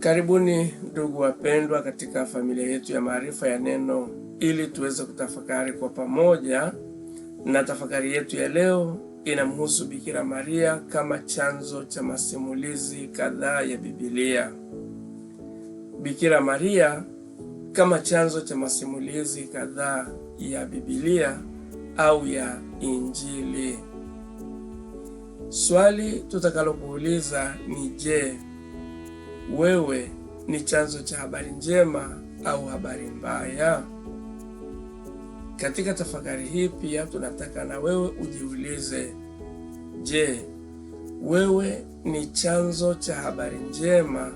Karibuni ndugu wapendwa katika familia yetu ya Maarifa ya Neno, ili tuweze kutafakari kwa pamoja. Na tafakari yetu ya leo inamhusu Bikira Maria kama chanzo cha masimulizi kadhaa ya Biblia. Bikira Maria kama chanzo cha masimulizi kadhaa ya Biblia au ya Injili. Swali tutakalokuuliza ni je, wewe ni chanzo cha habari njema au habari mbaya? Katika tafakari hii pia tunataka na wewe ujiulize, je, wewe ni chanzo cha habari njema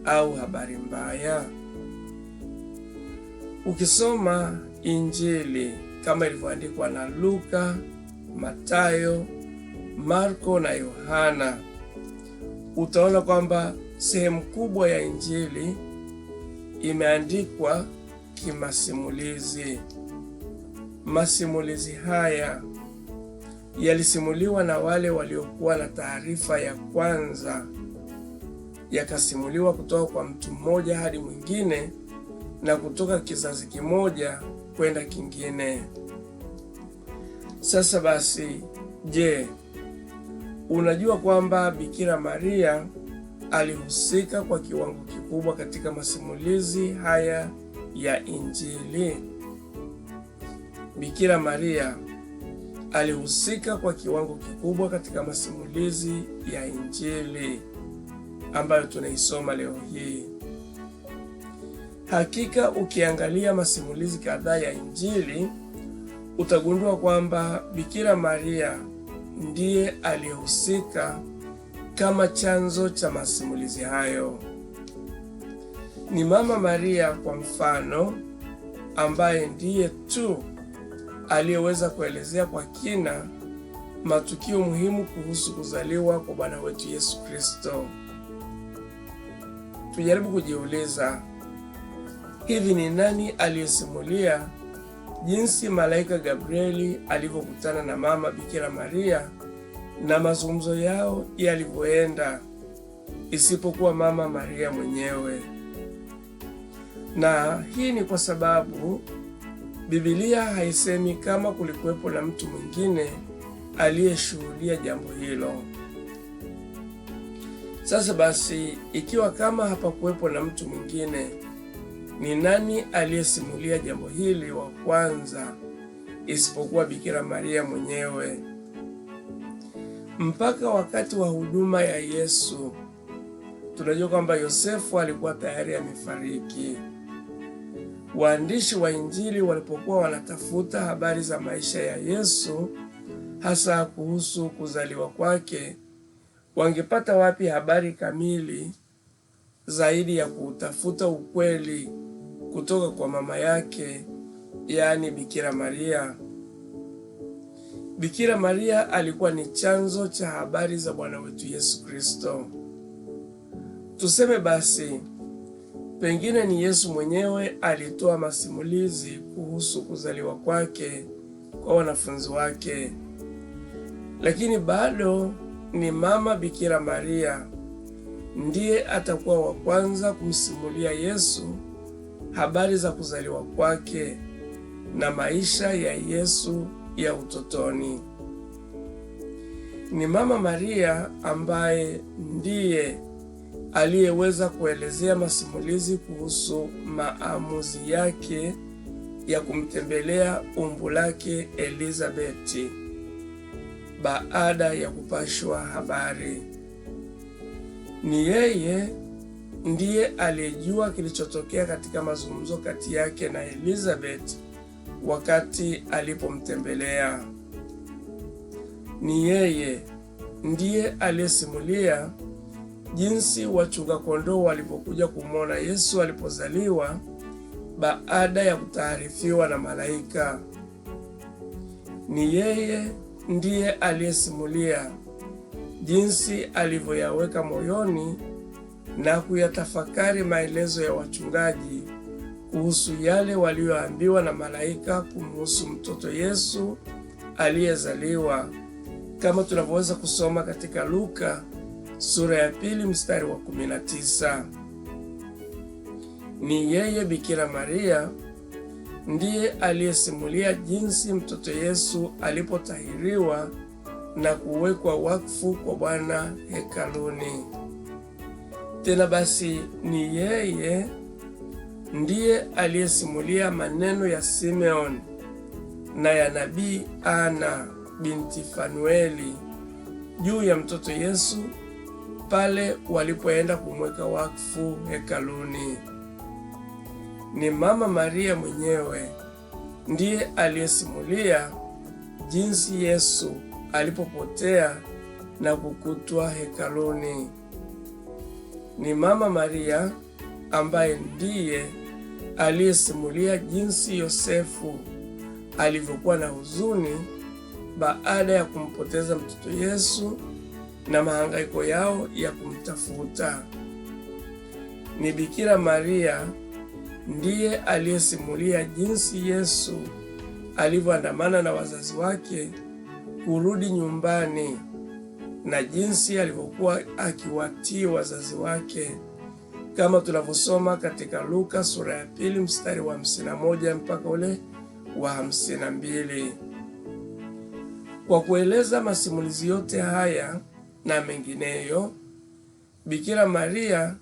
au habari mbaya? Ukisoma Injili kama ilivyoandikwa na Luka, Mathayo, Marko na Yohana, utaona kwamba sehemu kubwa ya Injili imeandikwa kimasimulizi. Masimulizi haya yalisimuliwa na wale waliokuwa na taarifa ya kwanza, yakasimuliwa kutoka kwa mtu mmoja hadi mwingine na kutoka kizazi kimoja kwenda kingine. Sasa basi, je, unajua kwamba Bikira Maria alihusika kwa kiwango kikubwa katika masimulizi haya ya Injili? Bikira Maria alihusika kwa kiwango kikubwa katika masimulizi ya Injili ambayo tunaisoma leo hii. Hakika ukiangalia masimulizi kadhaa ya Injili utagundua kwamba Bikira Maria ndiye aliyehusika kama chanzo cha masimulizi hayo. Ni Mama Maria kwa mfano, ambaye ndiye tu aliyeweza kuelezea kwa kina matukio muhimu kuhusu kuzaliwa kwa Bwana wetu Yesu Kristo. Tujaribu kujiuliza, hivi ni nani aliyesimulia jinsi malaika Gabrieli alivyokutana na Mama Bikira Maria na mazungumzo yao yalivyoenda, isipokuwa Mama Maria mwenyewe? Na hii ni kwa sababu Biblia haisemi kama kulikuwepo na mtu mwingine aliyeshuhudia jambo hilo. Sasa basi, ikiwa kama hapakuwepo na mtu mwingine, ni nani aliyesimulia jambo hili wa kwanza isipokuwa Bikira Maria mwenyewe? Mpaka wakati wa huduma ya Yesu tunajua kwamba Yosefu alikuwa tayari amefariki. Waandishi wa Injili walipokuwa wanatafuta habari za maisha ya Yesu, hasa kuhusu kuzaliwa kwake, wangepata wapi habari kamili zaidi ya kutafuta ukweli kutoka kwa mama yake, yaani Bikira Maria? Bikira Maria alikuwa ni chanzo cha habari za Bwana wetu Yesu Kristo. Tuseme basi, pengine ni Yesu mwenyewe alitoa masimulizi kuhusu kuzaliwa kwake kwa wanafunzi wake, lakini bado ni Mama Bikira Maria ndiye atakuwa wa kwanza kumsimulia Yesu habari za kuzaliwa kwake na maisha ya Yesu ya utotoni. Ni Mama Maria ambaye ndiye aliyeweza kuelezea masimulizi kuhusu maamuzi yake ya kumtembelea umbu lake Elizabeti baada ya kupashwa habari. Ni yeye ndiye aliyejua kilichotokea katika mazungumzo kati yake na Elizabeth wakati alipomtembelea. Ni yeye ndiye aliyesimulia jinsi wachunga kondoo walipokuja kumwona Yesu alipozaliwa baada ya kutaarifiwa na malaika. Ni yeye ndiye aliyesimulia jinsi alivyoyaweka moyoni na kuyatafakari maelezo ya wachungaji kuhusu yale walioambiwa na malaika kumhusu mtoto Yesu aliyezaliwa, kama tunavyoweza kusoma katika Luka sura ya 2 mstari wa 19. Ni yeye Bikira Maria ndiye aliyesimulia jinsi mtoto Yesu alipotahiriwa na kuwekwa wakfu kwa Bwana hekaluni. Tena basi ni yeye ndiye aliyesimulia maneno ya Simeon na ya nabii Ana binti Fanueli juu ya mtoto Yesu pale walipoenda kumweka wakfu hekaluni. Ni Mama Maria mwenyewe ndiye aliyesimulia jinsi Yesu alipopotea na kukutwa hekaluni. Ni Mama Maria ambaye ndiye aliyesimulia jinsi Yosefu alivyokuwa na huzuni baada ya kumpoteza mtoto Yesu na mahangaiko yao ya kumtafuta. Ni Bikira Maria ndiye aliyesimulia jinsi Yesu alivyoandamana na wazazi wake kurudi nyumbani na jinsi alivyokuwa akiwatii wazazi wake kama tunavyosoma katika Luka sura ya 2 mstari wa 51 mpaka ule wa 52. Kwa kueleza masimulizi yote haya na mengineyo, Bikira Maria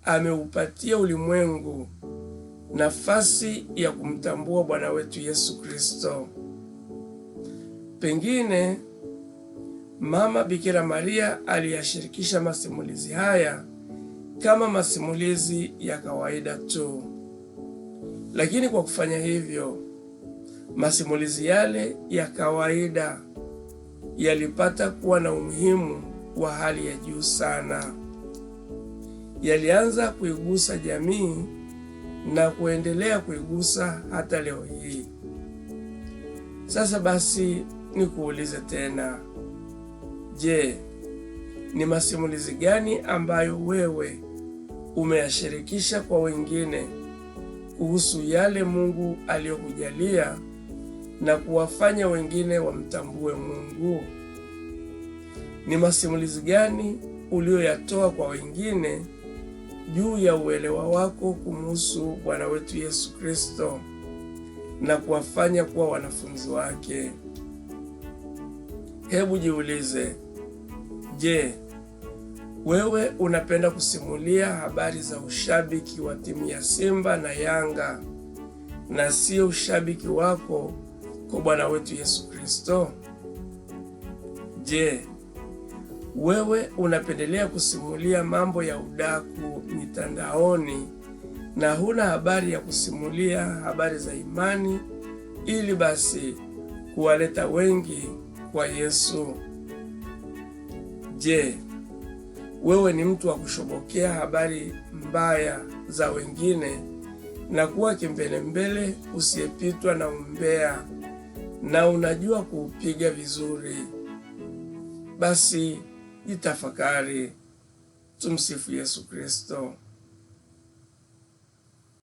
ameupatia ulimwengu nafasi ya kumtambua Bwana wetu Yesu Kristo. Pengine Mama Bikira Maria aliyashirikisha masimulizi haya kama masimulizi ya kawaida tu, lakini kwa kufanya hivyo masimulizi yale ya kawaida yalipata kuwa na umuhimu wa hali ya juu sana. Yalianza kuigusa jamii na kuendelea kuigusa hata leo hii. Sasa basi nikuulize tena, je, ni masimulizi gani ambayo wewe umeyashirikisha kwa wengine kuhusu yale Mungu aliyokujalia na kuwafanya wengine wamtambue Mungu? Ni masimulizi gani ulioyatoa kwa wengine juu ya uelewa wako kumhusu Bwana wetu Yesu Kristo na kuwafanya kuwa wanafunzi wake? Hebu jiulize, je, wewe unapenda kusimulia habari za ushabiki wa timu ya Simba na Yanga na sio ushabiki wako kwa Bwana wetu Yesu Kristo? Je, wewe unapendelea kusimulia mambo ya udaku mitandaoni na huna habari ya kusimulia habari za imani ili basi kuwaleta wengi kwa Yesu? Je, wewe ni mtu wa kushobokea habari mbaya za wengine na kuwa kimbelembele usiyepitwa na umbea na unajua kuupiga vizuri? Basi jitafakari. Tumsifu Yesu Kristo.